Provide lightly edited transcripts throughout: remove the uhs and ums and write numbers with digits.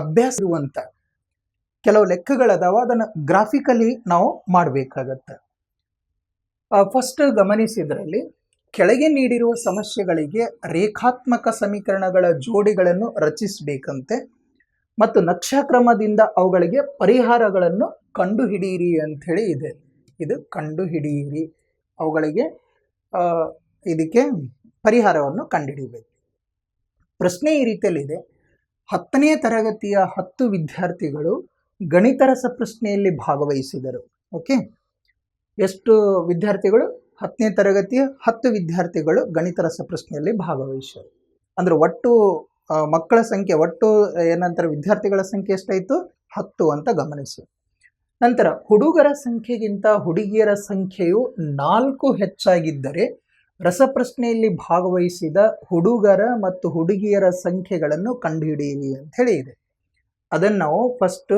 ಅಭ್ಯಾಸ ಇರುವಂಥ ಕೆಲವು ಲೆಕ್ಕಗಳದಾವ, ಅದನ್ನು ಗ್ರಾಫಿಕಲಿ ನಾವು ಮಾಡಬೇಕಾಗತ್ತೆ. ಫಸ್ಟ್ ಗಮನಿಸಿದ್ರಲ್ಲಿ ಕೆಳಗೆ ನೀಡಿರುವ ಸಮಸ್ಯೆಗಳಿಗೆ ರೇಖಾತ್ಮಕ ಸಮೀಕರಣಗಳ ಜೋಡಿಗಳನ್ನು ರಚಿಸಬೇಕಂತೆ ಮತ್ತು ನಕ್ಷಾಕ್ರಮದಿಂದ ಅವುಗಳಿಗೆ ಪರಿಹಾರಗಳನ್ನು ಕಂಡುಹಿಡಿಯಿರಿ ಅಂಥೇಳಿ ಇದೆ. ಇದು ಕಂಡುಹಿಡಿಯಿರಿ, ಅವುಗಳಿಗೆ ಇದಕ್ಕೆ ಪರಿಹಾರವನ್ನು ಕಂಡುಹಿಡಿಯಬೇಕು. ಪ್ರಶ್ನೆ ಈ ರೀತಿಯಲ್ಲಿದೆ: 10ನೇ ತರಗತಿಯ 10 ವಿದ್ಯಾರ್ಥಿಗಳು ಗಣಿತ ರಸಪ್ರಶ್ನೆಯಲ್ಲಿ ಭಾಗವಹಿಸಿದರು. ಓಕೆ, ಎಷ್ಟು ವಿದ್ಯಾರ್ಥಿಗಳು? 10ನೇ ತರಗತಿಯ 10 ವಿದ್ಯಾರ್ಥಿಗಳು ಗಣಿತ ರಸಪ್ರಶ್ನೆಯಲ್ಲಿ ಭಾಗವಹಿಸಿದರು. ಅಂದ್ರೆ ಒಟ್ಟು ಮಕ್ಕಳ ಸಂಖ್ಯೆ, ಒಟ್ಟು ಏನಂತಾರೆ ವಿದ್ಯಾರ್ಥಿಗಳ ಸಂಖ್ಯೆ ಎಷ್ಟಾಯಿತು? 10 ಅಂತ ಗಮನಿಸಿ. ನಂತರ ಹುಡುಗರ ಸಂಖ್ಯೆಗಿಂತ ಹುಡುಗಿಯರ ಸಂಖ್ಯೆಯು 4 ಹೆಚ್ಚಾಗಿದ್ದರೆ ರಸಪ್ರಶ್ನೆಯಲ್ಲಿ ಭಾಗವಹಿಸಿದ ಹುಡುಗರ ಮತ್ತು ಹುಡುಗಿಯರ ಸಂಖ್ಯೆಗಳನ್ನು ಕಂಡುಹಿಡಿಯಿರಿ ಅಂತ ಹೇಳಿ ಇದೆ. ಅದನ್ನು ನಾವು ಫಸ್ಟ್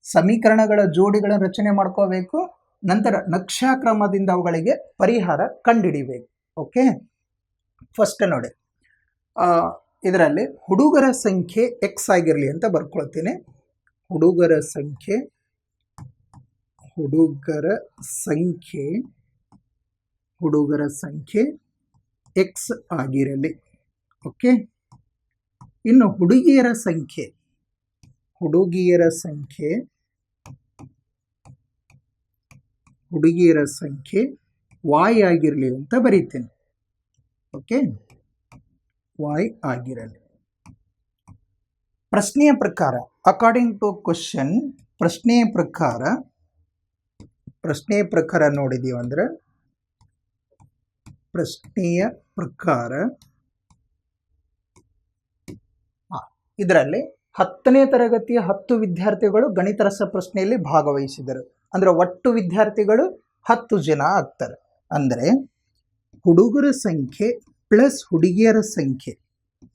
ಸಮೀಕರಣಗಳ ಜೋಡಿಗಳನ್ನು ರಚನೆ ಮಾಡ್ಕೋಬೇಕು, ನಂತರ ನಕ್ಷಾಕ್ರಮದಿಂದ ಅವುಗಳಿಗೆ ಪರಿಹಾರ ಕಂಡುಹಿಡಿಬೇಕು. ಓಕೆ, ಫಸ್ಟ್ ನೋಡಿ, ಇದರಲ್ಲಿ ಹುಡುಗರ ಸಂಖ್ಯೆ ಎಕ್ಸ್ ಆಗಿರಲಿ ಅಂತ ಬರ್ಕೊಳ್ತೀನಿ. ಹುಡುಗರ ಸಂಖ್ಯೆ ಎಕ್ಸ್ ಆಗಿರಲಿ. ಓಕೆ, ಇನ್ನು ಹುಡುಗಿಯರ ಸಂಖ್ಯೆ ವಾಯ್ ಆಗಿರಲಿ ಅಂತ ಬರೀತೇನೆ. ಓಕೆ, ವಾಯ್ ಆಗಿರಲಿ. ಪ್ರಶ್ನೆಯ ಪ್ರಕಾರ ಅಕಾರ್ಡಿಂಗ್ ಟು ಕ್ವಶನ್, ಪ್ರಶ್ನೆಯ ಪ್ರಕಾರ ನೋಡಿದೀವಿ ಅಂದ್ರೆ ಇದರಲ್ಲಿ 10ನೇ ತರಗತಿಯ 10 ವಿದ್ಯಾರ್ಥಿಗಳು ಗಣಿತ ರಸಪ್ರಶ್ನೆಯಲ್ಲಿ ಭಾಗವಹಿಸಿದರು. ಅಂದ್ರೆ ಒಟ್ಟು ವಿದ್ಯಾರ್ಥಿಗಳು 10 ಜನ ಆಗ್ತಾರೆ. ಅಂದರೆ ಹುಡುಗರ ಸಂಖ್ಯೆ ಪ್ಲಸ್ ಹುಡುಗಿಯರ ಸಂಖ್ಯೆ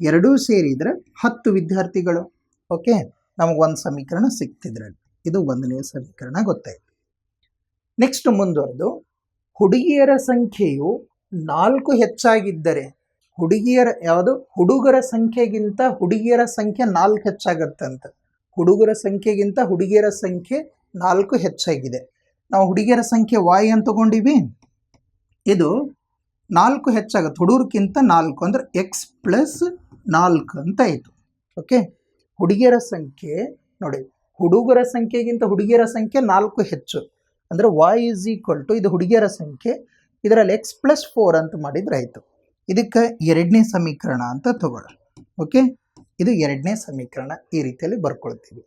ಎರಡೂ ಸೇರಿದ್ರೆ 10 ವಿದ್ಯಾರ್ಥಿಗಳು. ಓಕೆ, ನಮಗೊಂದು ಸಮೀಕರಣ ಸಿಕ್ತಿದ್ರಲ್ಲಿ, ಇದು 1ನೇ ಸಮೀಕರಣ ಗೊತ್ತಾಯ್ತು. ನೆಕ್ಸ್ಟ್ ಮುಂದುವರೆದು, ಹುಡುಗಿಯರ ಸಂಖ್ಯೆಯು 4 ಹೆಚ್ಚಾಗಿದ್ದರೆ ಹುಡುಗರ ಸಂಖ್ಯೆಗಿಂತ ಹುಡುಗಿಯರ ಸಂಖ್ಯೆ 4 ಹೆಚ್ಚಾಗತ್ತಂತ. ಹುಡುಗರ ಸಂಖ್ಯೆಗಿಂತ ಹುಡುಗಿಯರ ಸಂಖ್ಯೆ 4 ಹೆಚ್ಚಾಗಿದೆ. ನಾವು ಹುಡುಗಿಯರ ಸಂಖ್ಯೆ ವಾಯ್ ಅಂತ ತಗೊಂಡಿವಿ, ಇದು 4 ಹೆಚ್ಚಾಗತ್ತೆ, ಹುಡುಗರ್ಕಿಂತ 4 ಅಂದ್ರೆ ಎಕ್ಸ್ ಪ್ಲಸ್ 4 ಅಂತ ಆಯಿತು. ಓಕೆ, ಹುಡುಗಿಯರ ಸಂಖ್ಯೆ ನೋಡಿ, ಹುಡುಗರ ಸಂಖ್ಯೆಗಿಂತ ಹುಡುಗಿಯರ ಸಂಖ್ಯೆ 4 ಹೆಚ್ಚು, ಅಂದರೆ ವಾಯ್ ಇಸ್ ಈಕ್ವಲ್ ಟು, ಇದು ಹುಡುಗಿಯರ ಸಂಖ್ಯೆ, ಇದರಲ್ಲಿ ಎಕ್ಸ್ ಪ್ಲಸ್ 4 ಅಂತ ಮಾಡಿದ್ರೆ ಆಯಿತು. ಇದಕ್ಕೆ 2ನೇ ಸಮೀಕರಣ ಅಂತ ತಗೊಳ್ಳ. ಓಕೆ, ಇದು 2ನೇ ಸಮೀಕರಣ, ಈ ರೀತಿಯಲ್ಲಿ ಬರ್ಕೊಳ್ತೀವಿ.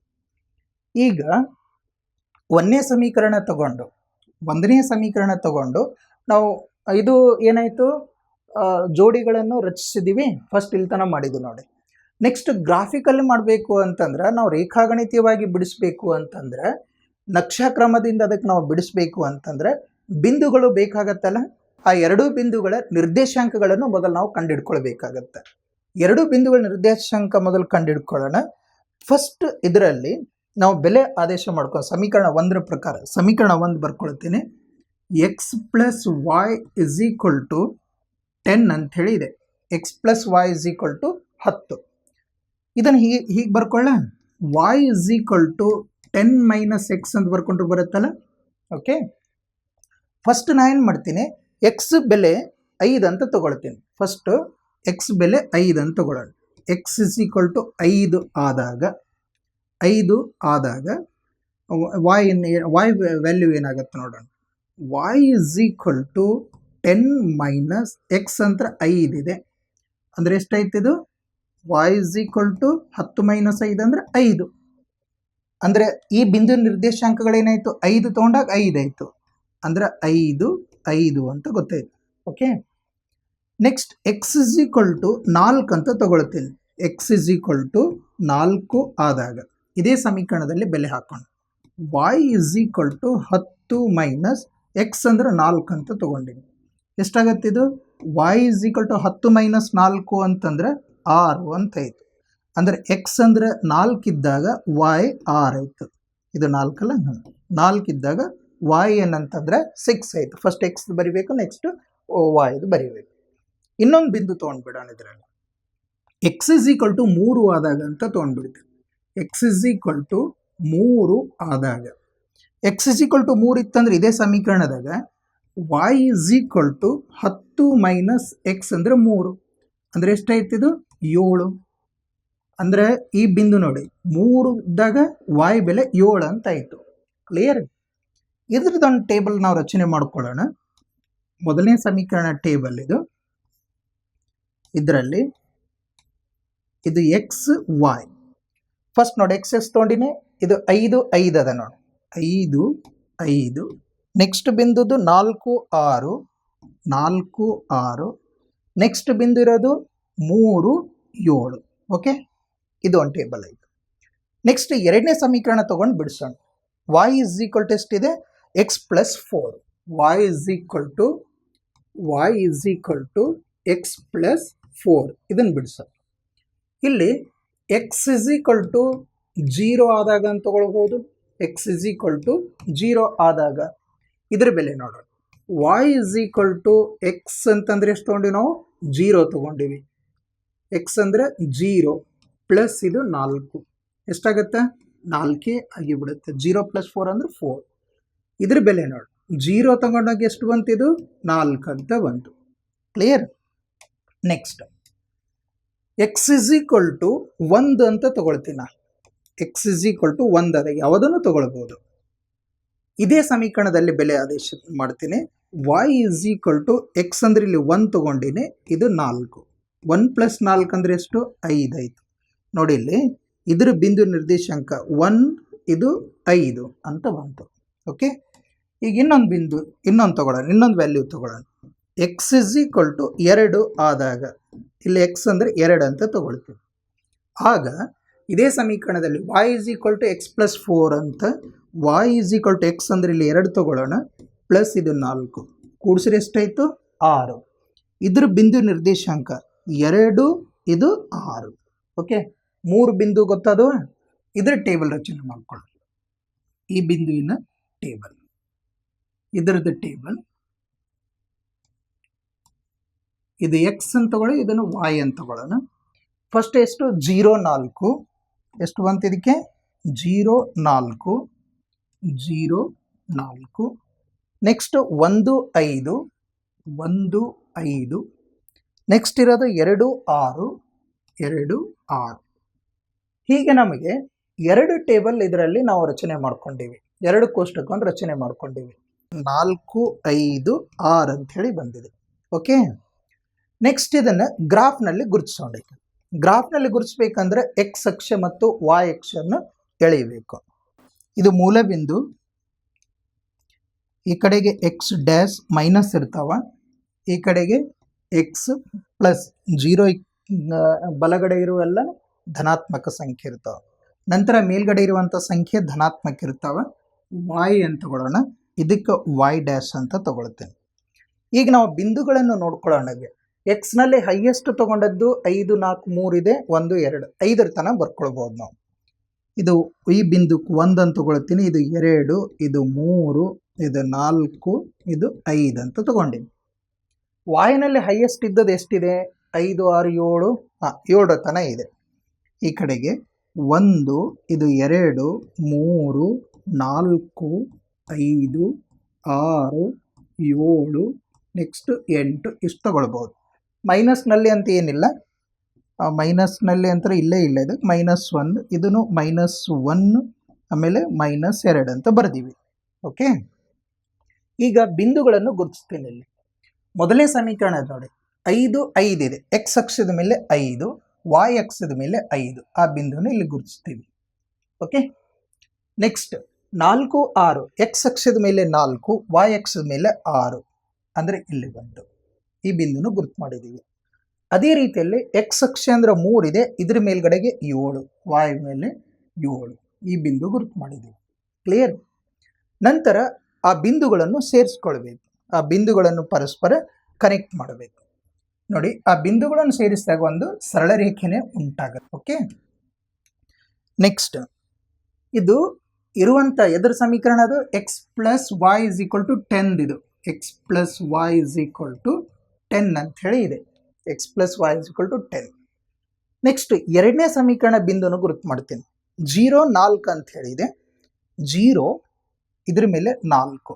ಈಗ 1ನೇ ಸಮೀಕರಣ ತಗೊಂಡು ನಾವು ಇದು ಏನಾಯಿತು, ಜೋಡಿಗಳನ್ನು ರಚಿಸಿದ್ದೀವಿ. ಫಸ್ಟ್ ಇಲ್ಲಿ ತನಕ ಮಾಡಿದ್ದು ನೋಡಿ. ನೆಕ್ಸ್ಟ್ ಗ್ರಾಫಿಕಲ್ಲಿ ಮಾಡಬೇಕು ಅಂತಂದ್ರೆ, ನಾವು ರೇಖಾಗಣಿತೀಯವಾಗಿ ಬಿಡಿಸ್ಬೇಕು ಅಂತಂದ್ರೆ, ನಕ್ಷಾಕ್ರಮದಿಂದ ಅದಕ್ಕೆ ನಾವು ಬಿಡಿಸ್ಬೇಕು ಅಂತಂದ್ರೆ ಬಿಂದುಗಳು ಬೇಕಾಗತ್ತಲ್ಲ, ಆ 2 ಬಿಂದುಗಳ ನಿರ್ದೇಶಾಂಕಗಳನ್ನು ಮೊದಲು ನಾವು ಕಂಡುಹಿಡ್ಕೊಳ್ಬೇಕಾಗತ್ತೆ. 2 ಬಿಂದುಗಳ ನಿರ್ದೇಶಾಂಕ ಮೊದಲು ಕಂಡುಹಿಡ್ಕೊಳ್ಳೋಣ. ಫಸ್ಟ್ ಇದರಲ್ಲಿ ನಾವು ಬೆಲೆ ಆದೇಶ ಮಾಡ್ಕೊಂಡು ಸಮೀಕರಣ 1ರ ಪ್ರಕಾರ ಸಮೀಕರಣ 1 ಬರ್ಕೊಳ್ತೀನಿ. X plus y is equal to 10 ಅಂಥೇಳಿ ಇದೆ. X plus y is equal to 10. ಇದನ್ನು ಹೀಗೆ ಬರ್ಕೊಳ್ಳ, y is equal to 10 minus x ಅಂತ ಬರ್ಕೊಂಡ್ರು ಬರುತ್ತಲ್ಲ. ಓಕೆ, ಫಸ್ಟ್ ನಾನು ಏನು ಮಾಡ್ತೀನಿ, ಎಕ್ಸ್ ಬೆಲೆ 5 ಅಂತ ತಗೊಳ್ತೀನಿ. ಫಸ್ಟು ಎಕ್ಸ್ ಬೆಲೆ 5 ಅಂತ ತಗೊಳ್ಳೋಣ. ಎಕ್ಸ್ ಇಸ್ ಈಕ್ವಲ್ ಟು 5 ಆದಾಗ ವಾಯ್ ವ್ಯಾಲ್ಯೂ ಏನಾಗುತ್ತೆ ನೋಡೋಣ. Y is equal to 10 minus x ಅಂತ 5 ಇದೆ, ಅಂದರೆ ಎಷ್ಟಾಯ್ತು ಇದು? Y is equal to 10 minus 5 ಅಂದರೆ 5. ಅಂದರೆ ಈ ಬಿಂದು ನಿರ್ದೇಶಾಂಕಗಳೇನಾಯಿತು, 5 ತೊಗೊಂಡಾಗ 5 ಆಯಿತು, ಅಂದರೆ 5 ಅಂತ ಗೊತ್ತಾಯ್ತು. Okay, next x is equal to 4 ಅಂತ ತಗೊಳ್ತೀನಿ. ಎಕ್ಸ್ ಇಸ್ ಈಕ್ವಲ್ ಟು 4 ಆದಾಗ ಇದೇ ಸಮೀಕರಣದಲ್ಲಿ ಬೆಲೆ ಹಾಕೋಣ. Y is equal to 10 minus x ಅಂದರೆ 4 ಅಂತ ತೊಗೊಂಡಿನಿ. ಎಷ್ಟಾಗತ್ತೆ ಇದು? Y is equal to 10 minus 4 ಅಂತಂದರೆ 6 ಅಂತ ಆಯಿತು. ಅಂದರೆ ಎಕ್ಸ್ ಅಂದರೆ 4 ಇದ್ದಾಗ ವಾಯ್ 6 ಆಯಿತು. ಇದು 4 ಅಲ್ಲ, 4 ಇದ್ದಾಗ ವಾಯ್ ಏನಂತಂದರೆ 6 ಆಯಿತು. ಫಸ್ಟ್ ಎಕ್ಸ್ ಬರಿಬೇಕು, ನೆಕ್ಸ್ಟ್ ವಾಯ್ದು ಬರಿಬೇಕು. ಇನ್ನೊಂದು ಬಿಂದು ತೊಗೊಂಡ್ಬಿಡೋಣ. ಇದರಲ್ಲಿ ಎಕ್ಸ್ ಇಸ್ ಈಕ್ವಲ್ ಟು 3 ಆದಾಗ ಅಂತ ತೊಗೊಂಡ್ಬಿಡ್ತೀವಿ. ಎಕ್ಸ್ ಇಸ್ ಈಕ್ವಲ್ ಟು 3 ಆದಾಗ, ಎಕ್ಸ್ ಇಸ್ ಈಕ್ವಲ್ ಟು 3 ಇತ್ತಂದ್ರೆ ಇದೇ ಸಮೀಕರಣದಾಗ y is equal to 10 minus x ಅಂದರೆ 3 ಅಂದರೆ ಎಷ್ಟಾಯ್ತಿದು 7. ಅಂದರೆ ಈ ಬಿಂದು ನೋಡಿ 3 ಇದ್ದಾಗ y ಬೆಲೆ 7 ಅಂತ ಆಯಿತು. ಕ್ಲಿಯರ್? ಇದ್ರದ್ದೊಂದು ಟೇಬಲ್ ನಾವು ರಚನೆ ಮಾಡ್ಕೊಳ್ಳೋಣ. ಮೊದಲನೇ ಸಮೀಕರಣ ಟೇಬಲ್ ಇದು. ಇದರಲ್ಲಿ ಇದು ಎಕ್ಸ್ ವೈ ಫಸ್ಟ್ ನೋಡಿ, ಎಕ್ಸ್ ಎಕ್ಸ್ ತೊಗೊಂಡಿನಿ, ಇದು 5 5 ಅದ ನೋಡಿ, 5 5. ನೆಕ್ಸ್ಟ್ ಬಿಂದುದು 4 6 4 6. ನೆಕ್ಸ್ಟ್ ಬಿಂದು ಇರೋದು 3 7. ಓಕೆ, ಇದು ಒಂದು ಟೇಬಲ್ ಆಯಿತು. ನೆಕ್ಸ್ಟ್ ಎರಡನೇ ಸಮೀಕರಣ ತೊಗೊಂಡು ಬಿಡಿಸೋಣ. y ಇಸ್ ಈಕ್ವಲ್ ಟು ಎಷ್ಟಿದೆ, x plus 4. y is equal to x plus 4. ಇದನ್ನು ಬಿಡಿಸೋಣ. ಇಲ್ಲಿ ಎಕ್ಸ್ ಇಸ್ ಈಕ್ವಲ್ ಟು 0 ಆದಾಗ ಅಂತ ತಗೊಳ್ಬೋದು. ಎಕ್ಸ್ ಇಸ್ ಈಕ್ವಲ್ ಟು 0 ಆದಾಗ ಇದ್ರ ಬೆಲೆ ನೋಡೋಣ. y is equal to x ಅಂತಂದರೆ ಎಷ್ಟು ತೊಗೊಂಡಿವಿ ನಾವು, 0 ತೊಗೊಂಡಿವಿ. ಎಕ್ಸ್ ಅಂದರೆ 0 ಪ್ಲಸ್ ಇದು 4 ಎಷ್ಟಾಗುತ್ತೆ, 4 ಆಗಿಬಿಡುತ್ತೆ. 0 ಪ್ಲಸ್ 4 ಅಂದರೆ 4. ಇದ್ರ ಬೆಲೆ ನೋಡಿ, 0 ತಗೊಂಡಾಗ ಎಷ್ಟು ಬಂತು, ಇದು 4 ಅಂತ ಬಂತು. Clear? Next x is equal to 1 ಅಂತ ತಗೊಳ್ತೀನಿ ನಾನು. ಎಕ್ಸ್ ಇಸ್ ಈಕ್ವಲ್ ಟು 1 ಅದಾಗ ಯಾವುದನ್ನು ತಗೊಳ್ಬೋದು. ಇದೇ ಸಮೀಕರಣದಲ್ಲಿ ಬೆಲೆ ಆದೇಶ ಮಾಡ್ತೀನಿ. y is equal to x ಅಂದ್ರೆ ಇಲ್ಲಿ 1 ತಗೊಂಡಿನಿ, ಇದು 4. 1 ಪ್ಲಸ್ 4 ಅಂದರೆ ಎಷ್ಟು, 5 ಆಯಿತು. ನೋಡಿ ಇಲ್ಲಿ ಇದ್ರ ಬಿಂದು ನಿರ್ದೇಶಾಂಕ 1, ಇದು 5 ಅಂತ ಬಂತು. ಓಕೆ, ಈಗ ಇನ್ನೊಂದು ಬಿಂದು ಇನ್ನೊಂದು ತಗೊಳ್ಳೋಣ, ಇನ್ನೊಂದು ವ್ಯಾಲ್ಯೂ ತಗೊಳ್ಳೋಣ. ಎಕ್ಸ್ ಇಸ್ ಈಕ್ವಲ್ ಟು 2 ಆದಾಗ ಇಲ್ಲಿ ಎಕ್ಸ್ ಅಂದರೆ 2 ಅಂತ ತಗೊಳ್ತೀವಿ. ಆಗ ಇದೇ ಸಮೀಕರಣದಲ್ಲಿ y is equal to x plus 4 ಅಂತ, y is equal to x ಅಂದರೆ ಇಲ್ಲಿ 2 ತಗೊಳ್ಳೋಣ, ಪ್ಲಸ್ ಇದು 4 ಕೂಡಿಸಿದ್ರೆ ಎಷ್ಟಾಯಿತು, 6. ಇದ್ರ ಬಿಂದು ನಿರ್ದೇಶಾಂಕ 2, ಇದು 6. ಓಕೆ, 3 ಬಿಂದು ಗೊತ್ತದು. ಇದರ ಟೇಬಲ್ ರಚನೆ ಮಾಡ್ಕೊಳ್ಳಿ. ಈ ಬಿಂದುವಿನ ಟೇಬಲ್, ಇದರದ್ದು ಟೇಬಲ್, ಇದು ಎಕ್ಸ್ ಅಂತ ತಗೊಳ್ಳಿ, ಇದನ್ನು y ಅಂತ ತಗೊಳ್ಳೋಣ. ಫಸ್ಟ್ ಎಷ್ಟು, 0 4 ಎಷ್ಟು ಬಂತು ಇದಕ್ಕೆ, 0 4 0 4. ನೆಕ್ಸ್ಟ್ 1 5 1 5. ನೆಕ್ಸ್ಟ್ ಇರೋದು 2 6 2 6. ಹೀಗೆ ನಮಗೆ 2 ಟೇಬಲ್ ಇದರಲ್ಲಿ ನಾವು ರಚನೆ ಮಾಡ್ಕೊಂಡಿವಿ, 2 ಕೋಷ್ಟಕವನ್ನು ರಚನೆ ಮಾಡ್ಕೊಂಡಿವಿ. 4 5 6 ಅಂತ ಹೇಳಿ ಬಂದಿದೆ. ಓಕೆ, ನೆಕ್ಸ್ಟ್ ಇದನ್ನು ಗ್ರಾಫ್ನಲ್ಲಿ ಗುರುತಿಸೋಣ. ಗ್ರಾಫ್ನಲ್ಲಿ ಗುರುತಿಸ್ಬೇಕಂದ್ರೆ ಎಕ್ಸ್ ಅಕ್ಷ ಮತ್ತು y ಅಕ್ಷವನ್ನು ಎಳೆಯಬೇಕು. ಇದು ಮೂಲ ಬಿಂದು, ಈ ಕಡೆಗೆ ಎಕ್ಸ್ ಡ್ಯಾಶ್ ಮೈನಸ್ ಇರ್ತಾವ, ಈ ಕಡೆಗೆ ಎಕ್ಸ್ ಪ್ಲಸ್ 0 ಬಲಗಡೆ ಇರುವೆಲ್ಲ ಧನಾತ್ಮಕ ಸಂಖ್ಯೆ ಇರ್ತಾವೆ. ನಂತರ ಮೇಲ್ಗಡೆ ಇರುವಂಥ ಸಂಖ್ಯೆ ಧನಾತ್ಮಕ ಇರ್ತಾವೆ. y ಅಂತ ತಗೊಳ್ಳೋಣ, ಇದಕ್ಕೆ y ಡ್ಯಾಶ್ ಅಂತ ತಗೊಳ್ತೇನೆ. ಈಗ ನಾವು ಬಿಂದುಗಳನ್ನು ನೋಡ್ಕೊಳ್ಳೋಣ. ಎಕ್ಸ್ನಲ್ಲಿ ಹೈಯೆಸ್ಟ್ ತೊಗೊಂಡದ್ದು 5 4 3 ಇದೆ, 1 2 5 ತನಕ ಬರ್ಕೊಳ್ಬೋದು ನಾವು. ಇದು ಈ ಬಿಂದುಕ್ಕೆ 1 ಅಂತ ತಗೊಳ್ತೀನಿ, ಇದು 2 ಇದು 3 ಇದು 4 ಇದು 5 ಅಂತ ತಗೊಂಡಿನಿ. ವಾಯ್ನಲ್ಲಿ ಹೈಯೆಸ್ಟ್ ಇದ್ದದ್ದು ಎಷ್ಟಿದೆ, 5 6 7 7 ತನಕ ಇದೆ. ಈ ಕಡೆಗೆ 1 ಇದು 2 3 4 5 6 7 ನೆಕ್ಸ್ಟ್ 8 ಇಷ್ಟು ತಗೊಳ್ಬೋದು. ಮೈನಸ್ನಲ್ಲಿ ಅಂತ ಏನಿಲ್ಲ, ಮೈನಸ್ನಲ್ಲಿ ಅಂತ ಇಲ್ಲೇ ಇಲ್ಲ, ಇದು -1 ಇದನ್ನು -1 ಆಮೇಲೆ -2 ಅಂತ ಬರ್ದೀವಿ. ಓಕೆ, ಈಗ ಬಿಂದುಗಳನ್ನು ಗುರುತಿಸ್ತೀನಿ. ಇಲ್ಲಿ ಮೊದಲನೇ ಸಮೀಕರಣ ನೋಡಿ, 5 5 ಇದೆ, ಎಕ್ಸ್ ಅಕ್ಷದ ಮೇಲೆ 5 y ಅಕ್ಷದ ಮೇಲೆ 5, ಆ ಬಿಂದುವನ್ನು ಇಲ್ಲಿ ಗುರುತಿಸ್ತೀವಿ. ಓಕೆ, ನೆಕ್ಸ್ಟ್ 4 6 ಎಕ್ಸ್ ಅಕ್ಷದ ಮೇಲೆ 4 y ಅಕ್ಷದ ಮೇಲೆ 6 ಅಂದರೆ ಇಲ್ಲಿ ಬಂತು, ಈ ಬಿಂದುವನ್ನು ಗುರುತು ಮಾಡಿದ್ದೀವಿ. ಅದೇ ರೀತಿಯಲ್ಲಿ ಎಕ್ಸ್ ಅಕ್ಷ ಅಂದ್ರೆ 3 ಇದೆ, ಇದ್ರ ಮೇಲ್ಗಡೆಗೆ 7 y ಮೇಲೆ 7, ಈ ಬಿಂದು ಗುರುತು ಮಾಡಿದ್ದೀವಿ. ಕ್ಲಿಯರ್? ನಂತರ ಆ ಬಿಂದುಗಳನ್ನು ಸೇರಿಸ್ಕೊಳ್ಬೇಕು, ಆ ಬಿಂದುಗಳನ್ನು ಪರಸ್ಪರ ಕನೆಕ್ಟ್ ಮಾಡಬೇಕು. ನೋಡಿ, ಆ ಬಿಂದುಗಳನ್ನು ಸೇರಿಸಿದಾಗ ಒಂದು ಸರಳ ರೇಖೆನೇ ಉಂಟಾಗುತ್ತೆ. ಓಕೆ, ನೆಕ್ಸ್ಟ್ ಇದು ಇರುವಂಥ ಎದುರ ಸಮೀಕರಣ, ಅದು x plus y is equal to 10. ಇದು x plus y is equal to 10 ಅಂತ ಹೇಳಿ ಇದೆ, x plus y is equal to 10. Next ಎರಡನೇ ಸಮೀಕರಣ ಬಿಂದುವನ್ನು ಗುರುತು ಮಾಡ್ತೀನಿ. 0 4 ಅಂತ ಹೇಳಿದೆ, 0 ಇದ್ರ ಮೇಲೆ 4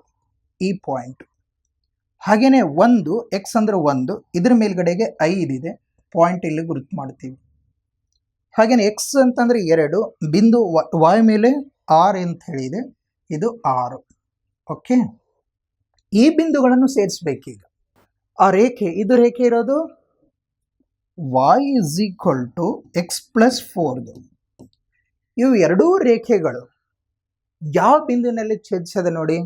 ಈ ಪಾಯಿಂಟ್. ಹಾಗೇನೆ 1 ಎಕ್ಸ್ ಅಂದ್ರೆ 1 ಇದ್ರ ಮೇಲ್ಗಡೆಗೆ 5 ಇದೆ, ಪಾಯಿಂಟ್ ಇಲ್ಲಿ ಗುರುತು ಮಾಡ್ತೀವಿ. ಹಾಗೇನೆ ಎಕ್ಸ್ ಅಂತಂದ್ರೆ 2, ಬಿಂದು ವಾಯ್ ಮೇಲೆ 6 ಅಂತ ಹೇಳಿದೆ, ಇದು 6. ಓಕೆ, ಈ ಬಿಂದುಗಳನ್ನು ಸೇರಿಸ್ಬೇಕೀಗ. ಆ ರೇಖೆ, ಇದು ರೇಖೆ ಇರೋದು y is equal to x plus 4. ಇವು ಎರಡೂ ರೇಖೆಗಳು ಯಾವ ಬಿಂದುವಿನಲ್ಲಿ ಛೇದಿಸದೆ ನೋಡಿ,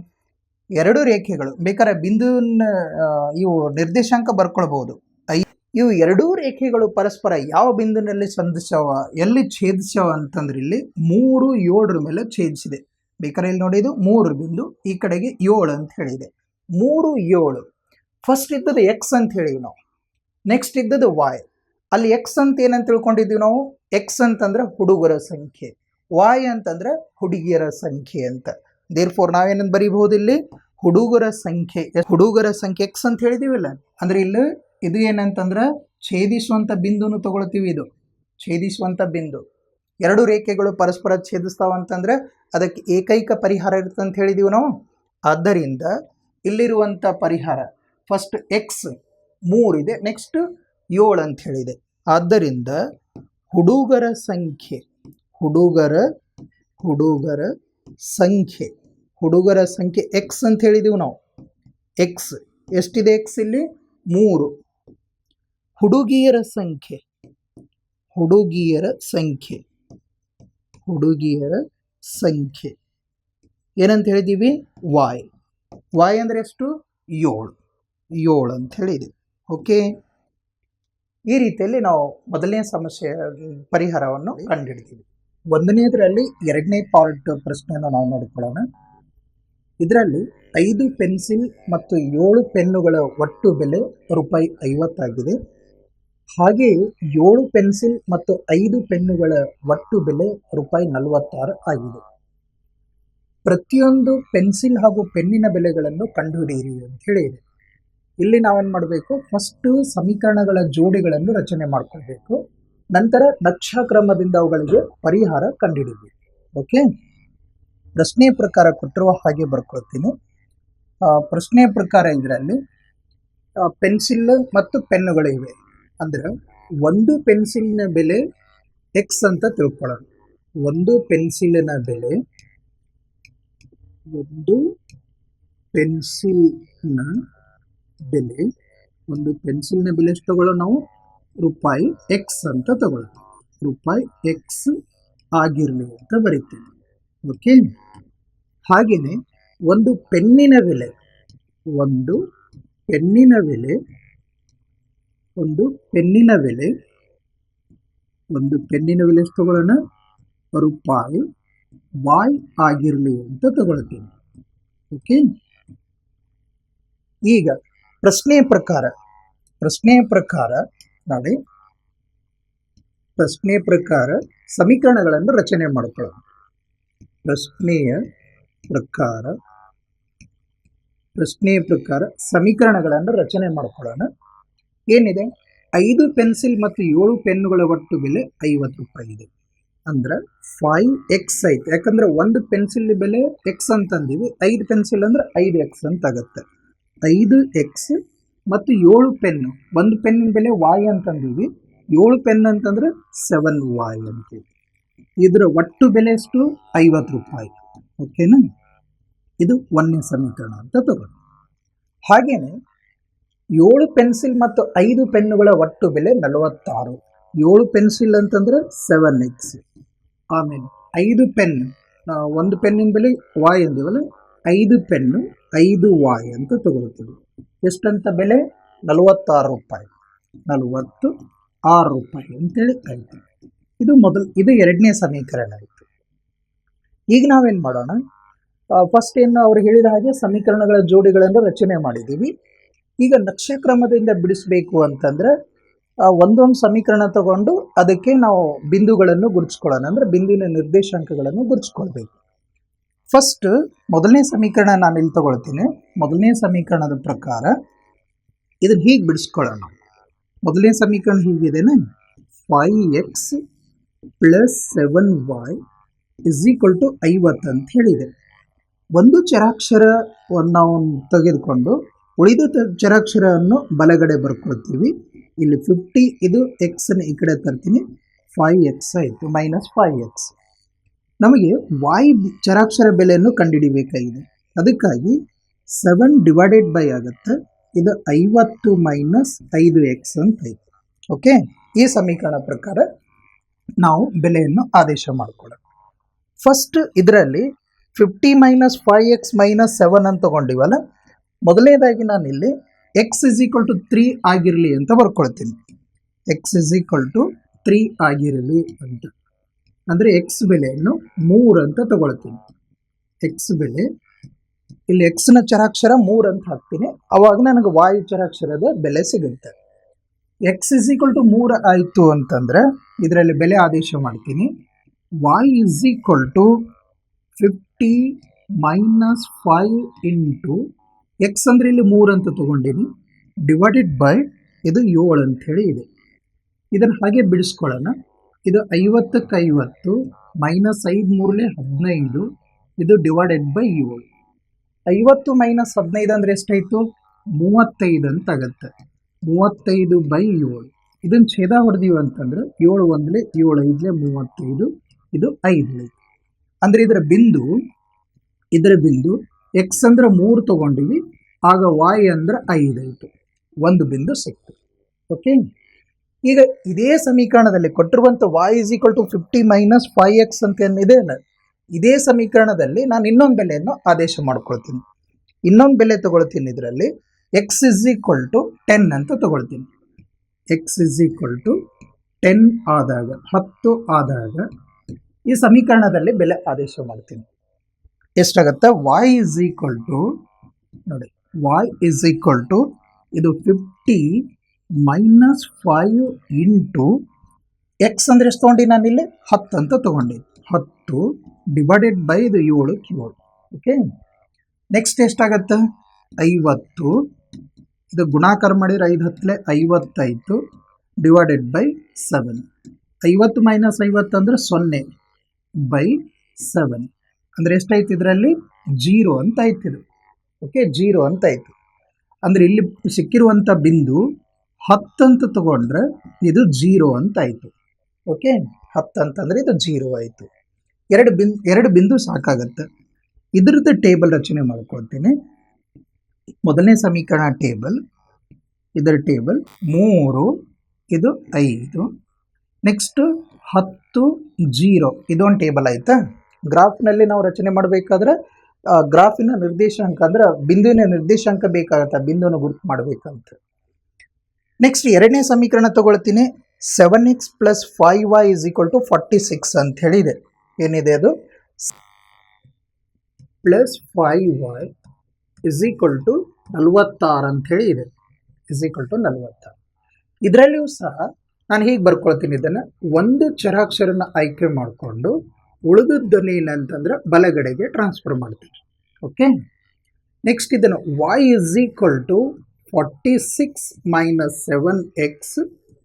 ಎರಡು ರೇಖೆಗಳು ಬೇಕಾದ್ರೆ ಬಿಂದುವಿನ ಇವು ನಿರ್ದೇಶಾಂಕ ಬರ್ಕೊಳ್ಬಹುದು. ಇವು ಎರಡೂ ರೇಖೆಗಳು ಪರಸ್ಪರ ಯಾವ ಬಿಂದುವಿನಲ್ಲಿ ಸಂಧಿಸವ, ಎಲ್ಲಿ ಛೇದಿಸವ ಅಂತಂದ್ರೆ ಇಲ್ಲಿ 3, 7 ಮೇಲೆ ಛೇದಿಸಿದೆ. ಬೇಕಾದ್ರೆ ಇಲ್ಲಿ ನೋಡಿ, ಇದು 3 ಬಿಂದು, ಈ ಕಡೆಗೆ 7 ಅಂತ ಹೇಳಿದೆ. 3, 7 ಫಸ್ಟ್ ಇದ್ದದ್ದು ಎಕ್ಸ್ ಅಂತ ಹೇಳಿವಿ ನಾವು, ನೆಕ್ಸ್ಟ್ ಇದ್ದದ್ದು ವಾಯ್. ಅಲ್ಲಿ ಎಕ್ಸ್ ಅಂತ ಏನಂತ ತಿಳ್ಕೊಂಡಿದ್ವಿ ನಾವು, ಎಕ್ಸ್ ಅಂತಂದ್ರೆ ಹುಡುಗರ ಸಂಖ್ಯೆ, ವಾಯ್ ಅಂತಂದ್ರೆ ಹುಡುಗಿಯರ ಸಂಖ್ಯೆ ಅಂತ. ದೇರ್ಫೋರ್ ನಾವೇನಂತ ಬರೀಬಹುದು ಇಲ್ಲಿ, ಹುಡುಗರ ಸಂಖ್ಯೆ. ಹುಡುಗರ ಸಂಖ್ಯೆ ಎಕ್ಸ್ ಅಂತ ಹೇಳಿದೀವಿಲ್ಲ, ಅಂದ್ರೆ ಇಲ್ಲಿ ಇದು ಏನಂತಂದ್ರೆ ಛೇದಿಸುವಂತ ಬಿಂದುನು ತಗೊಳ್ತೀವಿ. ಇದು ಛೇದಿಸುವಂತ ಬಿಂದು. ಎರಡು ರೇಖೆಗಳು ಪರಸ್ಪರ ಛೇದಿಸ್ತಾವಂತಂದ್ರೆ ಅದಕ್ಕೆ ಏಕೈಕ ಪರಿಹಾರ ಇರುತ್ತೆ ಅಂತ ಹೇಳಿದೀವಿ ನಾವು. ಆದ್ದರಿಂದ ಇಲ್ಲಿರುವಂಥ ಪರಿಹಾರ ಫಸ್ಟ್ ಎಕ್ಸ್ 3 ಇದೆ, ನೆಕ್ಸ್ಟ್ 7 ಅಂತ ಹೇಳಿದೆ. ಆದ್ದರಿಂದ ಹುಡುಗರ ಸಂಖ್ಯೆ, ಹುಡುಗರ ಸಂಖ್ಯೆ ಎಕ್ಸ್ ಅಂತ ಹೇಳಿದೀವಿ ನಾವು. ಎಕ್ಸ್ ಎಷ್ಟಿದೆ, ಎಕ್ಸ್ ಇಲ್ಲಿ 3. ಹುಡುಗಿಯರ ಸಂಖ್ಯೆ ಏನಂತ ಹೇಳಿದೀವಿ, ವಾಯ್ ಅಂದ್ರೆ ಎಷ್ಟು, 7 ಅಂತ ಹೇಳಿದೆ. ಓಕೆ, ಈ ರೀತಿಯಲ್ಲಿ ನಾವು ಮೊದಲನೇ ಸಮಸ್ಯೆ ಪರಿಹಾರವನ್ನು ಕಂಡುಹಿಡಿದೀವಿ. ಒಂದನೇದರಲ್ಲಿ ಎರಡನೇ ಪಾರ್ಟ್ ಪ್ರಶ್ನೆಯನ್ನು ನಾವು ನೋಡಿಕೊಳ್ಳೋಣ. ಇದರಲ್ಲಿ 5 ಪೆನ್ಸಿಲ್ ಮತ್ತು 7 ಪೆನ್ನುಗಳ ಒಟ್ಟು ಬೆಲೆ ರೂಪಾಯಿ 50 ಆಗಿದೆ. ಹಾಗೆಯೇ 7 ಪೆನ್ಸಿಲ್ ಮತ್ತು 5 ಪೆನ್ನುಗಳ ಒಟ್ಟು ಬೆಲೆ ರೂಪಾಯಿ 46 ಆಗಿದೆ. ಪ್ರತಿಯೊಂದು ಪೆನ್ಸಿಲ್ ಹಾಗೂ ಪೆನ್ನಿನ ಬೆಲೆಗಳನ್ನು ಕಂಡುಹಿಡಿಯಿರಿ ಅಂತ ಹೇಳಿದೆ. ಇಲ್ಲಿ ನಾವೇನು ಮಾಡಬೇಕು, ಫಸ್ಟ್ ಸಮೀಕರಣಗಳ ಜೋಡಿಗಳನ್ನು ರಚನೆ ಮಾಡ್ಕೊಳ್ಬೇಕು, ನಂತರ ನಕ್ಷಾಕ್ರಮದಿಂದ ಅವುಗಳಿಗೆ ಪರಿಹಾರ ಕಂಡುಹಿಡಿಬೇಕು. ಓಕೆ, ಪ್ರಶ್ನೆ ಪ್ರಕಾರ ಕೊಟ್ಟಿರುವ ಹಾಗೆ ಬರ್ಕೊಳ್ತೀನಿ. ಪ್ರಶ್ನೆ ಪ್ರಕಾರ ಇದರಲ್ಲಿ ಪೆನ್ಸಿಲ್ ಮತ್ತು ಪೆನ್ನುಗಳು ಇವೆ. ಅಂದ್ರೆ ಒಂದು ಪೆನ್ಸಿಲ್ನ ಬೆಲೆ ಎಕ್ಸ್ ಅಂತ ತಿಳ್ಕೊಳ್ಳೋಣ. ಒಂದು ಪೆನ್ಸಿಲಿನ ಬೆಲೆ ಎಷ್ಟು ತಗೊಳ್ಳೋ ನಾವು, ರೂಪಾಯಿ ಎಕ್ಸ್ ಅಂತ ತಗೊಳ್ತೀವಿ. ರೂಪಾಯಿ ಎಕ್ಸ್ ಆಗಿರಲಿ ಅಂತ ಬರೀತೀವಿ. ಓಕೆ, ಹಾಗೆಯೇ ಒಂದು ಪೆನ್ನಿನ ಬೆಲೆ ಎಷ್ಟು ತಗೊಳ್ಳೋಣ, ರೂಪಾಯಿ ವಾಯ್ ಆಗಿರಲಿ ಅಂತ ತಗೊಳ್ತೀವಿ. ಓಕೆ, ಈಗ ಪ್ರಶ್ನೆ ಪ್ರಕಾರ ನೋಡಿ, ಪ್ರಶ್ನೆ ಪ್ರಕಾರ ಸಮೀಕರಣಗಳನ್ನು ರಚನೆ ಮಾಡ್ಕೊಳ್ಳೋಣ. ಪ್ರಶ್ನೆಯ ಪ್ರಕಾರ ಸಮೀಕರಣಗಳನ್ನು ರಚನೆ ಮಾಡ್ಕೊಳ್ಳೋಣ. ಏನಿದೆ, 5 ಪೆನ್ಸಿಲ್ ಮತ್ತು 7 ಪೆನ್ನುಗಳ ಒಟ್ಟು ಬೆಲೆ 50 ರೂಪಾಯಿ ಇದೆ. ಅಂದ್ರೆ 5x ಐತೆ, ಯಾಕಂದ್ರೆ ಒಂದು ಪೆನ್ಸಿಲ್ ಬೆಲೆ ಎಕ್ಸ್ ಅಂತಂದೀವಿ, 5 ಪೆನ್ಸಿಲ್ ಅಂದ್ರೆ 5x ಅಂತ ಆಗುತ್ತೆ. 5x ಮತ್ತು 7 ಪೆನ್ನು, ಒಂದು ಪೆನ್ನಿನ ಬೆಲೆ y ಅಂತಂದೀವಿ, 7 ಪೆನ್ ಅಂತಂದ್ರೆ 7y ಅಂತೀವಿ. ಇದರ ಒಟ್ಟು ಬೆಲೆ ಎಷ್ಟು, 50 ರೂಪಾಯಿ. ಓಕೆನಾ, ಇದು ಒಂದನೇ ಸಮೀಕರಣ ಅಂತ ತಗೊಳ್ಳಿ. ಹಾಗೇನೆ 7 ಪೆನ್ಸಿಲ್ ಮತ್ತು 5 ಪೆನ್ನುಗಳ ಒಟ್ಟು ಬೆಲೆ 46. 7 ಪೆನ್ಸಿಲ್ ಅಂತಂದ್ರೆ 7x, ಆಮೇಲೆ 5 ಪೆನ್, ಒಂದು ಪೆನ್ನಿನ ಬೆಲೆ y ಅಂದಿವಲ್ಲ, 5 ಪೆನ್ನು 5y ಅಂತ ತಗೊಳ್ತೀವಿ. ಎಷ್ಟಂತ ಬೆಲೆ, 46 ರೂಪಾಯಿ. 46 ರೂಪಾಯಿ ಅಂತೇಳಿ ಆಯ್ತು. ಇದು ಎರಡನೇ ಸಮೀಕರಣ ಆಯಿತು. ಈಗ ನಾವೇನು ಮಾಡೋಣ, ಫಸ್ಟ್ ಏನು ಅವ್ರು ಹೇಳಿದ ಹಾಗೆ ಸಮೀಕರಣಗಳ ಜೋಡಿಗಳನ್ನು ರಚನೆ ಮಾಡಿದ್ದೀವಿ. ಈಗ ನಕ್ಷಕ್ರಮದಿಂದ ಬಿಡಿಸಬೇಕು ಅಂತಂದ್ರೆ ಒಂದೊಂದು ಸಮೀಕರಣ ತಗೊಂಡು ಅದಕ್ಕೆ ನಾವು ಬಿಂದುಗಳನ್ನು ಗುರುತಿಸ್ಕೊಳ್ಳೋಣ, ಅಂದ್ರೆ ಬಿಂದುವಿನ ನಿರ್ದೇಶಾಂಕಗಳನ್ನು ಗುರುತಿಸ್ಕೊಳ್ಬೇಕು. ಫಸ್ಟ್ ಮೊದಲನೇ ಸಮೀಕರಣ ನಾನು ಇಲ್ಲಿ ತಗೊಳ್ತೀನಿ. ಮೊದಲನೇ ಸಮೀಕರಣದ ಪ್ರಕಾರ ಇದನ್ನ ಹೀಗೆ ಬಿಡಿಸ್ಕೊಳ್ಳೋಣ. ಮೊದಲನೇ ಸಮೀಕರಣ ಹೀಗಿದೆನಾ, 5x + 7y is equal to 50 ಅಂತ ಹೇಳಿದೆ. ಒಂದು ಚರಾಕ್ಷರವನ್ನು ನಾವು ತೆಗೆದುಕೊಂಡು ಉಳಿದ ಚರಾಕ್ಷರವನ್ನು ಬಲಗಡೆ ಬರ್ಕೊಳ್ತೀವಿ. ಇಲ್ಲಿ 50 ಇದು ಎಕ್ಸ್ನ ಈ ಕಡೆ ತರ್ತೀನಿ, 5x ಆಯಿತು, -5x. ನಮಗೆ y ಚರಾಕ್ಷರ ಬೆಲೆಯನ್ನು ಕಂಡುಹಿಡಿಬೇಕಾಗಿದೆ. ಅದಕ್ಕಾಗಿ 7 ಡಿವೈಡೆಡ್ ಬೈ ಆಗುತ್ತೆ, ಇದು 50 - 5x ಅಂತ ಆಯಿತು. ಓಕೆ, ಈ ಸಮೀಕರಣ ಪ್ರಕಾರ ನಾವು ಬೆಲೆಯನ್ನು ಆದೇಶ ಮಾಡಿಕೊಳ್ಳೋಣ. ಫಸ್ಟ್ ಇದರಲ್ಲಿ 50 - 5x - 7 ಅಂತ ತಗೊಂಡಿವಲ್ಲ, ಮೊದಲನೇದಾಗಿ ನಾನು ಇಲ್ಲಿ x = 3 ಆಗಿರಲಿ ಅಂತ ಬರ್ಕೊಳ್ತೀನಿ. x = 3 ಆಗಿರಲಿ ಅಂತ ಅಂದರೆ x ಬೆಲೆಯನ್ನು 3 ಅಂತ ತಗೊಳ್ತೀನಿ. x ಬೆಲೆ ಇಲ್ಲಿ x ನ ಚರಾಕ್ಷರ 3 ಅಂತ ಹಾಕ್ತೀನಿ, ಅವಾಗ ನನಗೆ y ಚರಾಕ್ಷರದ ಬೆಲೆ ಸಿಗುತ್ತೆ. x = 3 ಆಯಿತು ಅಂತಂದರೆ ಇದರಲ್ಲಿ ಬೆಲೆ ಆದೇಶ ಮಾಡ್ತೀನಿ. y = 50 - 5 ಇಂಟು x ಅಂದರೆ ಇಲ್ಲಿ 3 ಅಂತ ತಗೊಂಡಿನಿ, ಡಿವೈಡೆಡ್ ಬೈ ಇದು 7 ಅಂತ ಹೇಳಿ ಇದೆ. ಇದನ್ನು ಹಾಗೆ ಬಿಡಿಸ್ಕೊಳ್ಳೋಣ. ಇದು 50ಕ್ಕೆ 50 -5 3 15, ಇದು ಡಿವೈಡೆಡ್ ಬೈ 7. 50 - 15 ಅಂದರೆ ಎಷ್ಟಾಯಿತು? 35 ಅಂತ ಆಗುತ್ತೆ. 35/7. ಇದನ್ನು ಛೇದ ಹೊಡೆದೀವಿ ಅಂತಂದ್ರೆ 7 1 7 5 35, ಇದು 5 ಅಂದರೆ ಇದರ ಬಿಂದು x ಅಂದ್ರೆ 3 ತಗೊಂಡಿವಿ, ಆಗ y ಅಂದ್ರೆ 5 ಆಯಿತು, ಒಂದು ಬಿಂದು ಸಿಕ್ತು. ಓಕೆ, ಈಗ ಇದೇ ಸಮೀಕರಣದಲ್ಲಿ ಕೊಟ್ಟಿರುವಂಥ y = 50 - 5x ಅಂತ ಏನಿದೆ ಅಲ್ಲ, ಇದೇ ಸಮೀಕರಣದಲ್ಲಿ ನಾನು ಇನ್ನೊಂದು ಬೆಲೆಯನ್ನು ಆದೇಶ ಮಾಡ್ಕೊಳ್ತೀನಿ. ಇನ್ನೊಂದು ಬೆಲೆ ತಗೊಳ್ತೀನಿ. ಇದರಲ್ಲಿ x = 10 ಅಂತ ತಗೊಳ್ತೀನಿ. x = 10 ಆದಾಗ 10 ಆದಾಗ ಈ ಸಮೀಕರಣದಲ್ಲಿ ಬೆಲೆ ಆದೇಶ ಮಾಡ್ತೀನಿ. ಎಷ್ಟಾಗತ್ತೆ? y ನೋಡಿ, y = ಇದು 50 - 5 ಇಂಟು x ಅಂದರೆ ಎಷ್ಟು ತೊಗೊಂಡು ನಾನಿಲ್ಲಿ 10 ಅಂತ ತೊಗೊಂಡಿದ್ದೆ. 10 ಡಿವೈಡೆಡ್ ಬೈ ಇದು 7ಕ್ಕೆ 7. ಓಕೆ, ನೆಕ್ಸ್ಟ್ ಎಷ್ಟಾಗತ್ತೆ? 50, ಇದು ಗುಣಾಕಾರ ಮಾಡಿದರೆ 5 10 50 ಆಯಿತು, ಡಿವೈಡೆಡ್ ಬೈ 7. 50 - 50 ಅಂದರೆ 0/7 ಅಂದರೆ ಎಷ್ಟಾಯ್ತು? ಇದರಲ್ಲಿ 0 ಅಂತ ಆಯ್ತು ಇದು. ಓಕೆ, 0 ಅಂತ ಆಯಿತು. ಅಂದರೆ ಇಲ್ಲಿ ಸಿಕ್ಕಿರುವಂಥ ಬಿಂದು 10 ಅಂತ ತಗೊಂಡ್ರೆ ಇದು 0 ಅಂತ ಆಯಿತು. ಓಕೆ, 10 ಅಂತಂದರೆ ಇದು 0 ಆಯಿತು. ಎರಡು ಬಿಂದು ಸಾಕಾಗತ್ತೆ. ಇದರದ್ದು ಟೇಬಲ್ ರಚನೆ ಮಾಡ್ಕೊಳ್ತೀನಿ. ಮೊದಲನೇ ಸಮೀಕರಣ ಟೇಬಲ್, ಇದರ ಟೇಬಲ್ 3, ಇದು 5, ನೆಕ್ಸ್ಟ್ 10 0, ಇದೊಂದು ಟೇಬಲ್ ಆಯಿತಾ. ಗ್ರಾಫ್ನಲ್ಲಿ ನಾವು ರಚನೆ ಮಾಡಬೇಕಾದ್ರೆ ಗ್ರಾಫಿನ ನಿರ್ದೇಶಾಂಕ ಅಂದ್ರೆ ಬಿಂದುವಿನ ನಿರ್ದೇಶಾಂಕ ಬೇಕಾಗತ್ತೆ, ಬಿಂದುವನ್ನು ಗುರುತು ಮಾಡಬೇಕಂತ. ನೆಕ್ಸ್ಟ್ ಎರಡನೇ ಸಮೀಕರಣ ತಗೊಳ್ತೀನಿ. 7x + 5y = 46 ಅಂತ ಹೇಳಿದೆ. ಏನಿದೆ ಅದು? +5y = 46 ಅಂತ ಹೇಳಿ ಇದೆ. =46. ಇದರಲ್ಲಿಯೂ ಸಹ ನಾನು ಹೀಗೆ ಬರ್ಕೊಳ್ತೀನಿ. ಇದನ್ನು ಒಂದು ಚರಾಕ್ಷರನ ಆಯ್ಕೆ ಮಾಡಿಕೊಂಡು ಉಳಿದದ್ದನ್ನು ಏನಂತಂದ್ರೆ ಬಲಗಡೆಗೆ ಟ್ರಾನ್ಸ್ಫರ್ ಮಾಡ್ತೀನಿ. ಓಕೆ, ನೆಕ್ಸ್ಟ್ ಇದನ್ನು y = 46 - 7x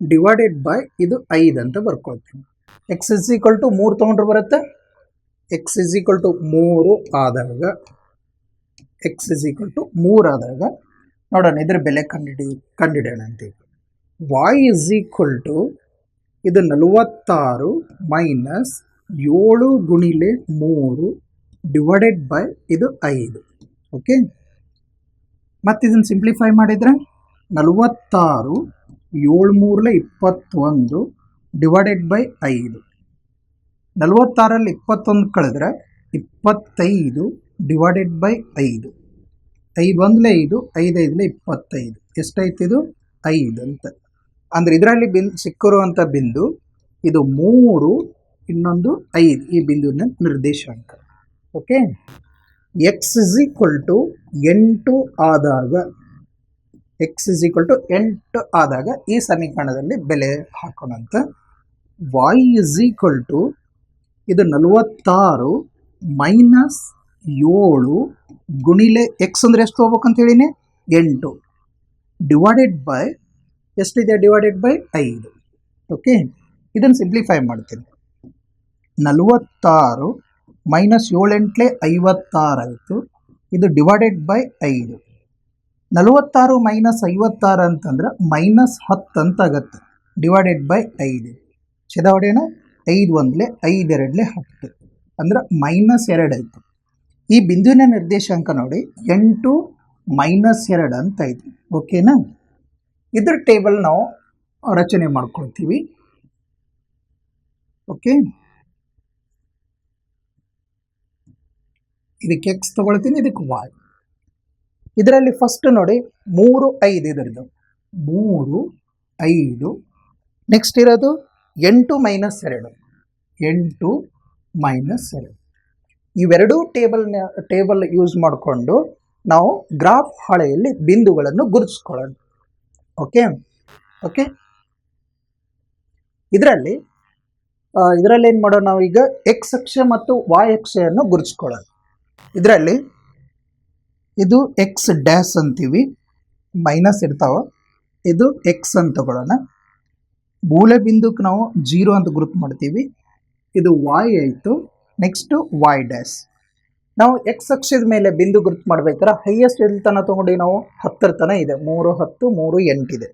ಡಿವೈಡೆಡ್ ಬೈ ಇದು 5 ಅಂತ ಬರ್ಕೊಳ್ತೀನಿ. x = 3 ತೊಗೊಂಡ್ರೆ ಬರುತ್ತೆ. x = 3 ಆದಾಗ ನೋಡೋಣ ಇದರ ಬೆಲೆ ಕಂಡುಹಿಡಿಯೋಣ ಅಂತ. y = ಇದು 46 - 7 × 3 ಡಿವೈಡೆಡ್ ಬೈ ಇದು 5. ಓಕೆ, ಮತ್ತು ಇದನ್ನು ಸಿಂಪ್ಲಿಫೈ ಮಾಡಿದರೆ 46 7 3 21 ಡಿವೈಡೆಡ್ ಬೈ 5. 46ರಲ್ಲಿ 21 ಕಳೆದ್ರೆ 25 ಡಿವೈಡೆಡ್ ಬೈ 5. 5 1 5, 5 5 25. ಎಷ್ಟಾಯ್ತು? ಇದು 5 ಅಂತ. ಅಂದರೆ ಇದರಲ್ಲಿ ಸಿಕ್ಕಿರುವಂಥ ಬಿಂದು ಇದು 3, ಇನ್ನೊಂದು 5, ಈ ಬಿಂದುವಿನ ನಿರ್ದೇಶಾಂಕ. ಓಕೆ, x = 8 ಆದಾಗ ಈ ಸಮೀಕರಣದಲ್ಲಿ ಬೆಲೆ ಹಾಕೋಣಂತ. y = ಇದು 46 - 7 ಗುಣಿಲೆ x ಅಂದರೆ ಎಷ್ಟು ಹೋಗ್ಬೇಕಂತ ಹೇಳಿನಿ? 8 ಡಿವೈಡೆಡ್ ಬೈ ಎಷ್ಟಿದೆ? Divided by 5. ಓಕೆ, ಇದನ್ನು ಸಿಂಪ್ಲಿಫೈ ಮಾಡ್ತೀನಿ. 46 ಮೈನಸ್ 7 ಎಂಟ್ಲೆ 56 ಆಯಿತು. ಇದು ಡಿವೈಡೆಡ್ ಬೈ 5. 46 ಮೈನಸ್ 56 ಅಂತಂದ್ರೆ ಮೈನಸ್ 10 ಅಂತ ಆಗುತ್ತೆ. Divided by 5 ಛೇದ ಹೊಡೆಯೋಣ. 5 ಒಂದ್ಲೆ 5 ಎರಡ್ಲೆ 10 ಅಂದ್ರೆ -2 ಆಯಿತು. ಈ ಬಿಂದುವಿನ ನಿರ್ದೇಶಾಂಕ ನೋಡಿ 8 -2 ಅಂತ ಆಯಿತು. ಓಕೆನಾ? ಇದ್ರ ಟೇಬಲ್ ನಾವು ರಚನೆ ಮಾಡ್ಕೊಳ್ತೀವಿ. ಓಕೆ, ಇದಕ್ಕೆ ಎಕ್ಸ್ ತಗೊಳ್ತೀನಿ, ಇದಕ್ಕೆ ವಾಯ್. ಇದರಲ್ಲಿ ಫಸ್ಟ್ ನೋಡಿ 3 5 ಇದರದು 3 5. ನೆಕ್ಸ್ಟ್ ಇರೋದು 8 -2 8 -2. ಇವೆರಡೂ ಟೇಬಲ್ ಯೂಸ್ ಮಾಡಿಕೊಂಡು ನಾವು ಗ್ರಾಫ್ ಹಾಳೆಯಲ್ಲಿ ಬಿಂದುಗಳನ್ನು ಗುರುತಿಸ್ಕೊಳ್ಳೋಣ. ಓಕೆ ಓಕೆ ಇದರಲ್ಲಿ ಏನು ಮಾಡೋಣ, ನಾವು ಈಗ ಎಕ್ಸ್ ಅಕ್ಷ ಮತ್ತು ವಾಯ್ ಅಕ್ಷೆಯನ್ನು ಗುರುತಿಸ್ಕೊಳ್ಳೋಣ. ಇದರಲ್ಲಿ ಇದು ಎಕ್ಸ್ ಡ್ಯಾಶ್ ಅಂತೀವಿ, ಮೈನಸ್ ಇರ್ತಾವ. ಇದು ಎಕ್ಸ್ ಅಂತ ತಗೊಳ್ಳೋಣ. ಮೂಲ ಬಿಂದುಕ್ಕೆ ನಾವು 0 ಅಂತ ಗುರುತು ಮಾಡ್ತೀವಿ. ಇದು ವಾಯ್ ಆಯಿತು. Next Y dash. ನಾವು ಎಕ್ಸ್ ಅಕ್ಷದ ಮೇಲೆ ಬಿಂದು ಗುರುತು ಮಾಡ್ಬೇಕಾದ್ರೆ ಹೈಯೆಸ್ಟ್ ಎಲ್ಲಿ ತನಕ ತೊಗೊಂಡು ನಾವು 10 ತನಕ ಇದೆ. 3 10 3 8 ಇದೆ.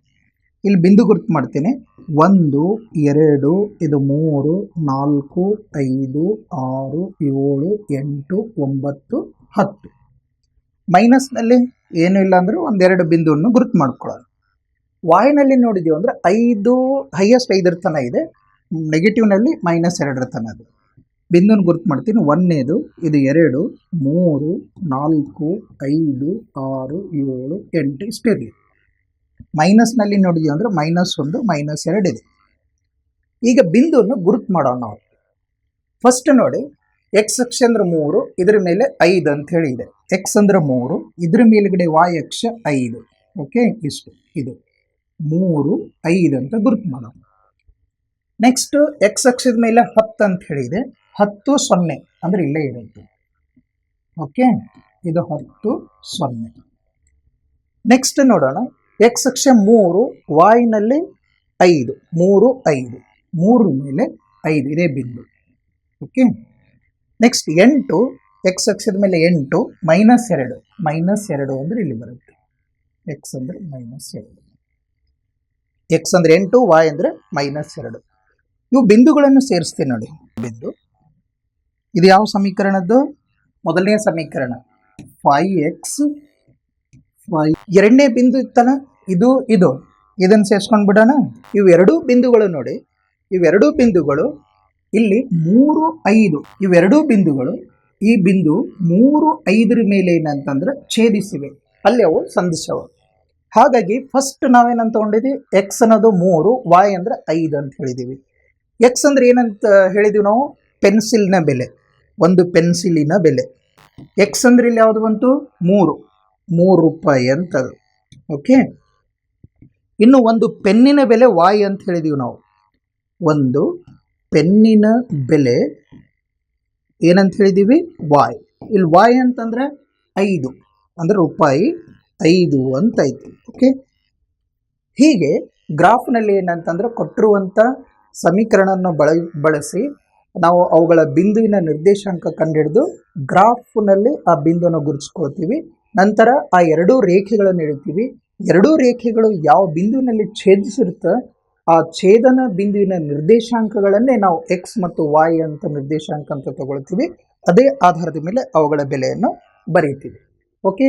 ಇಲ್ಲಿ ಬಿಂದು ಗುರುತು ಮಾಡ್ತೀನಿ. 1 2 ಇದು 3 4 5 6 7 8 9 10. ಮೈನಸ್ನಲ್ಲಿ ಏನೂ ಇಲ್ಲ ಅಂದ್ರೆ ಒಂದೆರಡು ಬಿಂದುವನ್ನು ಗುರುತು ಮಾಡ್ಕೊಳ್ಳೋಣ. ವಾಯ್ನಲ್ಲಿ ನೋಡಿದ್ದೀವಿ ಅಂದರೆ 5 ಹೈಯೆಸ್ಟ್ 5 ತನಕ ಇದೆ. ನೆಗೆಟಿವ್ನಲ್ಲಿ -2 ತನಕ ಅದು. ಬಿಂದುನ ಗುರುತು ಮಾಡ್ತೀನಿ. 1ನೇದು ಇದು 2 3 4 5 6 7 8 ಇಷ್ಟಿರಲಿ. ಮೈನಸ್ನಲ್ಲಿ ನೋಡಿದ್ದೀವಿ ಅಂದರೆ -1 -2 ಇದೆ. ಈಗ ಬಿಂದುವನ್ನು ಗುರುತು ಮಾಡೋಣ ನಾವು. ಫಸ್ಟ್ ನೋಡಿ, ಎಕ್ಸ್ ಅಕ್ಷ ಅಂದ್ರೆ 3, ಇದ್ರ ಮೇಲೆ 5 ಅಂತ ಹೇಳಿ ಇದೆ. ಎಕ್ಸ್ ಅಂದ್ರೆ 3, ಇದ್ರ ಮೇಲ್ಗಡೆ ವಾಯ್ ಅಕ್ಷ 5. ಓಕೆ, ಇಷ್ಟು ಇದು 3 5 ಅಂತ ಗುರುತು ಮಾಡೋಣ. ನೆಕ್ಸ್ಟ್ ಎಕ್ಸ್ ಅಕ್ಷದ ಮೇಲೆ 10 ಅಂತ ಹೇಳಿದೆ. 10 0 ಅಂದ್ರೆ ಇಲ್ಲೇ ಇರುತ್ತೆ. ಓಕೆ, ಇದು 10 0. ನೆಕ್ಸ್ಟ್ ನೋಡೋಣ, ಎಕ್ಸ್ ಅಕ್ಷ 3, ವಾಯ್ನಲ್ಲಿ 5 3 5 3 ಮೇಲೆ 5 ಇದೇ ಬಿಂದು. ಓಕೆ, ನೆಕ್ಸ್ಟ್ 8, ಎಕ್ಸ್ ಅಕ್ಷದ ಮೇಲೆ 8 -2 ಅಂದರೆ ಇಲ್ಲಿ ಬರುತ್ತೆ. ಎಕ್ಸ್ ಅಂದರೆ -2, ಎಕ್ಸ್ ಅಂದರೆ 8, ವಾಯ್ ಅಂದರೆ -2. ಇವು ಬಿಂದುಗಳನ್ನು ಸೇರಿಸ್ತೀನಿ ನೋಡಿ. ಬಿಂದು ಇದು ಯಾವ ಸಮೀಕರಣದ್ದು? ಮೊದಲನೇ ಸಮೀಕರಣ 5x 5. ಎರಡನೇ ಬಿಂದು ಇತ್ತಲ್ಲ, ಇದನ್ನು ಸೇರಿಸ್ಕೊಂಡು ಬಿಡೋಣ. ಇವೆರಡೂ ಬಿಂದುಗಳು ನೋಡಿ, ಇವೆರಡೂ ಬಿಂದುಗಳು ಇಲ್ಲಿ 3 5. ಇವೆರಡೂ ಬಿಂದುಗಳು ಈ ಬಿಂದು 3 5 ಮೇಲೆ ಏನಂತಂದ್ರೆ ಛೇದಿಸಿವೆ, ಅಲ್ಲಿ ಅವು ಸಂಧಿಸವು. ಹಾಗಾಗಿ ಫಸ್ಟ್ ನಾವೇನಂತ ತಗೊಂಡಿದ್ದೀವಿ, ಎಕ್ಸ್ ಅನ್ನೋದು 3, ವಾಯ್ ಅಂದ್ರೆ 5 ಅಂತ ಹೇಳಿದ್ದೀವಿ. ಎಕ್ಸ್ ಅಂದ್ರೆ ಏನಂತ ಹೇಳಿದೀವಿ ನಾವು? ಪೆನ್ಸಿಲ್ನ ಬೆಲೆ, ಒಂದು ಪೆನ್ಸಿಲಿನ ಬೆಲೆ. ಎಕ್ಸ್ ಅಂದ್ರೆ ಇಲ್ಲಿ ಯಾವುದು ಬಂತು? 3 ರೂಪಾಯಿ ಅಂತದು. ಓಕೆ, ಇನ್ನು ಒಂದು ಪೆನ್ನಿನ ಬೆಲೆ ವಾಯ್ ಅಂತ ಹೇಳಿದೀವಿ ನಾವು. ಒಂದು ಪೆನ್ನಿನ ಬೆಲೆ ಏನಂತ ಹೇಳಿದೀವಿ? ವಾಯ್. ಇಲ್ಲಿ ವಾಯ್ ಅಂತಂದ್ರೆ 5 ಅಂದ್ರೆ ರೂಪಾಯಿ 5 ಅಂತ ಆಯ್ತು. ಓಕೆ, ಹೀಗೆ ಗ್ರಾಫ್ನಲ್ಲಿ ಏನಂತಂದ್ರೆ ಕೊಟ್ಟಿರುವಂಥ ಸಮೀಕರಣವನ್ನು ಬಳಸಿ ನಾವು ಅವುಗಳ ಬಿಂದುವಿನ ನಿರ್ದೇಶಾಂಕ ಕಂಡುಹಿಡಿದು ಗ್ರಾಫ್ನಲ್ಲಿ ಆ ಬಿಂದುವನ್ನು ಗುರುತಿಸ್ಕೊಳ್ತೀವಿ. ನಂತರ ಆ ಎರಡೂ ರೇಖೆಗಳನ್ನು ಎಳಿತೀವಿ. ಎರಡೂ ರೇಖೆಗಳು ಯಾವ ಬಿಂದುವಿನಲ್ಲಿ ಛೇದಿಸಿರುತ್ತೆ ಆ ಛೇದನ ಬಿಂದುವಿನ ನಿರ್ದೇಶಾಂಕಗಳನ್ನೇ ನಾವು ಎಕ್ಸ್ ಮತ್ತು ವಾಯ್ ಅಂತ ನಿರ್ದೇಶಾಂಕ ಅಂತ ತಗೊಳ್ತೀವಿ. ಅದೇ ಆಧಾರದ ಮೇಲೆ ಅವುಗಳ ಬೆಲೆಯನ್ನು ಬರೀತೀವಿ. ಓಕೆ.